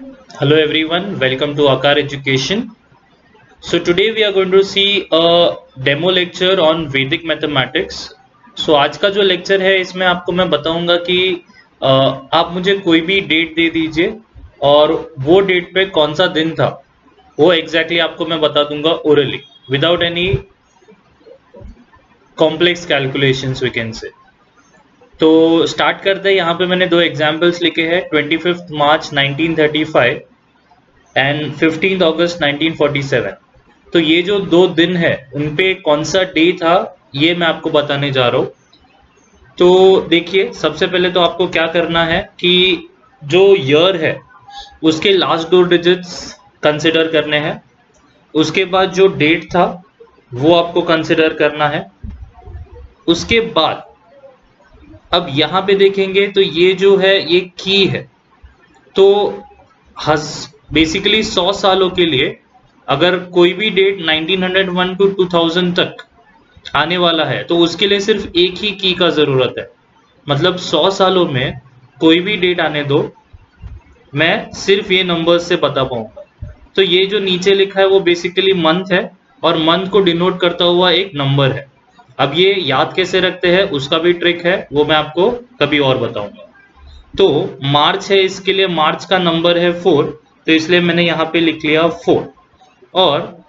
Hello everyone, welcome to Akar Education. So today we are going to see a demo lecture on Vedic mathematics. So आज का जो lecture है इसमें आपको मैं बताऊंगा कि आप मुझे कोई भी डेट दे दीजिए और वो डेट पे कौन सा दिन था वो एग्जैक्टली आपको मैं बता दूंगा orally without any complex calculations we can say. तो स्टार्ट करते हैं। यहाँ पे मैंने दो एग्जांपल्स लिखे हैं 25 मार्च 1935 एंड 15 अगस्त 1947। तो ये जो दो दिन है उन पे कौन सा डे था ये मैं आपको बताने जा रहा हूँ। तो देखिए, सबसे पहले तो आपको क्या करना है कि जो ईयर है उसके लास्ट दो डिजिट्स कंसिडर करने हैं। उसके बाद जो डेट था वो आपको कंसिडर करना है। उसके बाद अब यहाँ पे देखेंगे तो ये जो है ये की है। तो बेसिकली 100 सालों के लिए अगर कोई भी डेट 1901 टू 2000 तक आने वाला है तो उसके लिए सिर्फ एक ही की का जरूरत है। मतलब 100 सालों में कोई भी डेट आने दो, मैं सिर्फ ये नंबर्स से बता पाऊंगा। तो ये जो नीचे लिखा है वो बेसिकली मंथ है और मंथ को डिनोट करता हुआ एक नंबर है। अब ये याद कैसे रखते हैं उसका भी ट्रिक है, वो मैं आपको कभी और बताऊंगा। तो मार्च है, इसके लिए मार्च का नंबर है 4, तो इसलिए मैंने यहाँ पे लिख लिया 4। और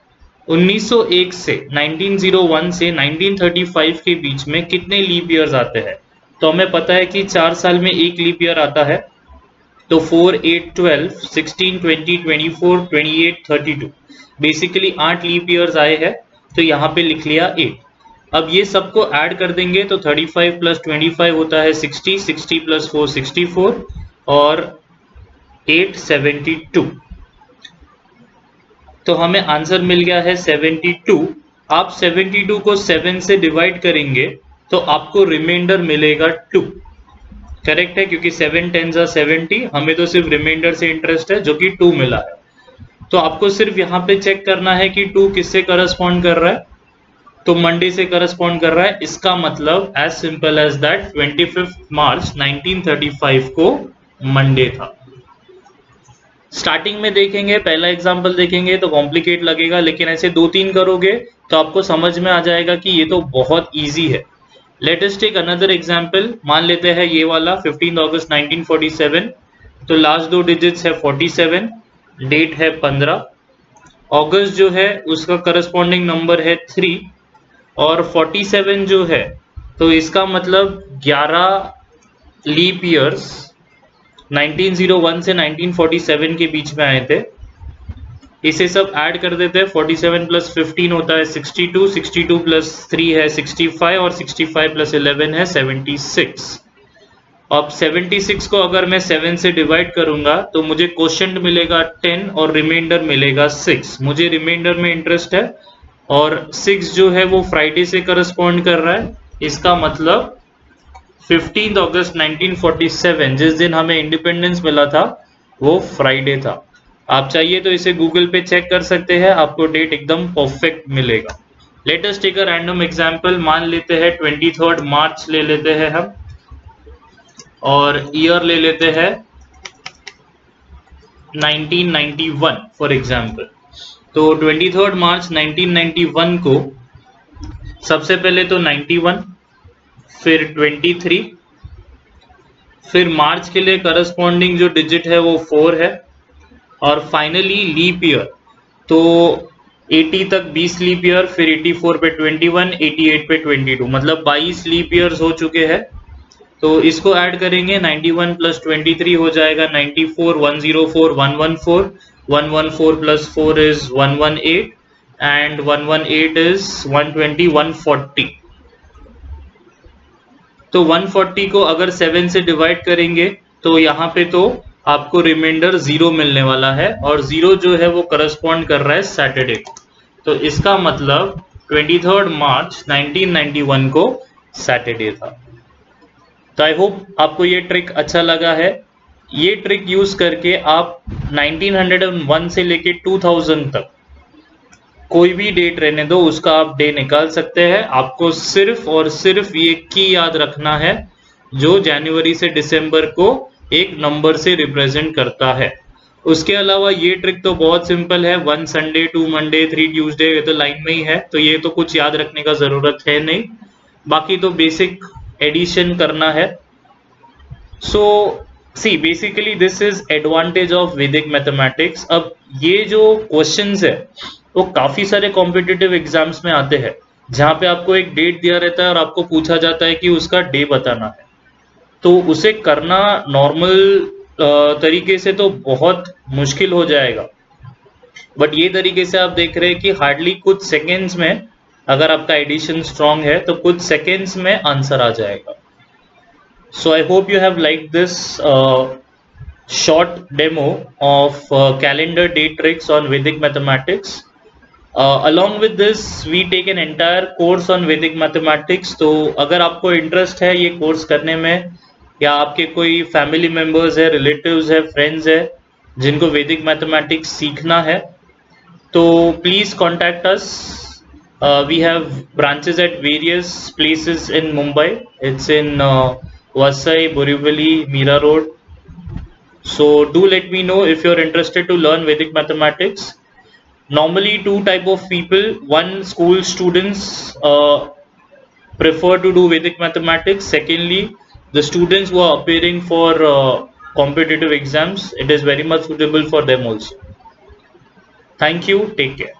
1901 से 1901 से 1935 के बीच में कितने लीप ईयर्स आते हैं? तो हमें पता है कि 4 साल में एक लीप ईयर आता है। तो 4, 8, 12, 16, 20, 24, 28, 32 बेसिकली 8 लीप ईयर्स आए हैं। तो यहाँ पे लिख लिया 8। अब ये सबको ऐड कर देंगे तो 35 प्लस 25 होता है 60, 60 प्लस 4 64 और 8 72। तो हमें आंसर मिल गया है 72। आप 72 को 7 से डिवाइड करेंगे तो आपको रिमाइंडर मिलेगा 2। करेक्ट है, क्योंकि 7 10 70, हमें तो सिर्फ रिमाइंडर से इंटरेस्ट है जो कि 2 मिला है। तो आपको सिर्फ यहाँ पे चेक करना है कि 2 किससे करस्पॉन्ड कर रहा है। तो मंडे से करस्पॉन्ड कर रहा है। इसका मतलब एज सिंपल एज दैट 25 मार्च 1935 को मंडे था। स्टार्टिंग में देखेंगे, पहला एग्जांपल देखेंगे तो कॉम्प्लिकेट लगेगा, लेकिन ऐसे 2-3 करोगे तो आपको समझ में आ जाएगा कि ये तो बहुत इजी है। Let us take another example. मान लेते हैं ये वाला 15 अगस्त 1947। तो लास्ट दो डिजिट्स है 47, डेट है 15, अगस्त जो है उसका करस्पॉन्डिंग नंबर है 3 और 47 जो है तो इसका मतलब 11 लीप ईयर्स 1901 से 1947 के बीच में आए थे। इसे सब ऐड कर देते हैं। 47 प्लस 15 होता है 62, 62 प्लस 3 है 65 और 65 प्लस 11 है 76। अब 76 को अगर मैं 7 से डिवाइड करूंगा तो मुझे क्वोशंट मिलेगा 10 और रिमाइंडर मिलेगा 6। मुझे रिमाइंडर में इंटरेस्ट है और 6 जो है वो फ्राइडे से करस्पॉन्ड कर रहा है। इसका मतलब 15 अगस्त 1947 जिस दिन हमें इंडिपेंडेंस मिला था वो फ्राइडे था। आप चाहिए तो इसे गूगल पे चेक कर सकते हैं, आपको डेट एकदम परफेक्ट मिलेगा। Let us take a random example. मान लेते हैं 23 मार्च ले लेते हैं हम और ईयर ले लेते हैं 1991 फॉर एग्जांपल। तो 23 मार्च 1991 को सबसे पहले तो 91, फिर 23, फिर मार्च के लिए करस्पॉन्डिंग जो डिजिट है वो 4 है और फाइनली लीप ईयर। तो 80 तक 20 लीप ईयर, फिर 84 पे 21, 88 पे 22, मतलब 22 लीप ईयर्स हो चुके हैं। तो इसको ऐड करेंगे 91 प्लस 23 हो जाएगा 94, 104 114, 114 प्लस 4 इज 118 एंड 118 इज 120, 140। तो 140 को अगर 7 से डिवाइड करेंगे तो यहाँ पे तो आपको रिमाइंडर 0 मिलने वाला है और 0 जो है वो करस्पॉन्ड कर रहा है सैटरडे को। तो इसका मतलब 23 मार्च 1991 को सैटरडे था। तो आई होप आपको ये ट्रिक अच्छा लगा है। ये ट्रिक यूज करके आप 1901 से लेके 2000 तक कोई भी डेट रहने दो उसका आप डे निकाल सकते हैं। आपको सिर्फ और सिर्फ ये की याद रखना है जो जनवरी से दिसंबर को एक नंबर से रिप्रेजेंट करता है। उसके अलावा ये ट्रिक तो बहुत सिंपल है, 1 संडे 2 मंडे 3 ट्यूसडे, ये तो लाइन में ही है, तो ये तो कुछ याद रखने का जरूरत है नहीं। बाकी तो बेसिक एडिशन करना है। So see basically this is advantage of Vedic mathematics. अब ये जो क्वेश्चंस है वो काफी सारे कॉम्पिटिटिव एग्जाम्स में आते हैं, जहाँ पे आपको एक डेट दिया रहता है और आपको पूछा जाता है कि उसका डे बताना है। तो उसे करना नॉर्मल तरीके से तो बहुत मुश्किल हो जाएगा, बट ये तरीके से आप देख रहे हैं कि हार्डली कुछ सेकेंड्स में, अगर आपका एडिशन स्ट्रांग है तो कुछ सेकेंड्स में आंसर आ जाएगा। So I hope you have like this short demo of calendar date tricks on Vedic mathematics. Along with this, we take an entire course on Vedic mathematics. तो अगर आपको interest है ये कोर्स करने में, या आपके कोई फैमिली मेम्बर्स है, रिलेटिव्स है, फ्रेंड्स है जिनको वैदिक मैथमेटिक्स सीखना है, तो please contact us. We have branches at various places in Mumbai. It's in Vasai, Borivali, Mira Road. So do let me know if you're interested to learn Vedic mathematics. Normally, two type of people. One, school students prefer to do Vedic mathematics. Secondly, the students who are appearing for competitive exams, it is very much suitable for them also. Thank you. Take care.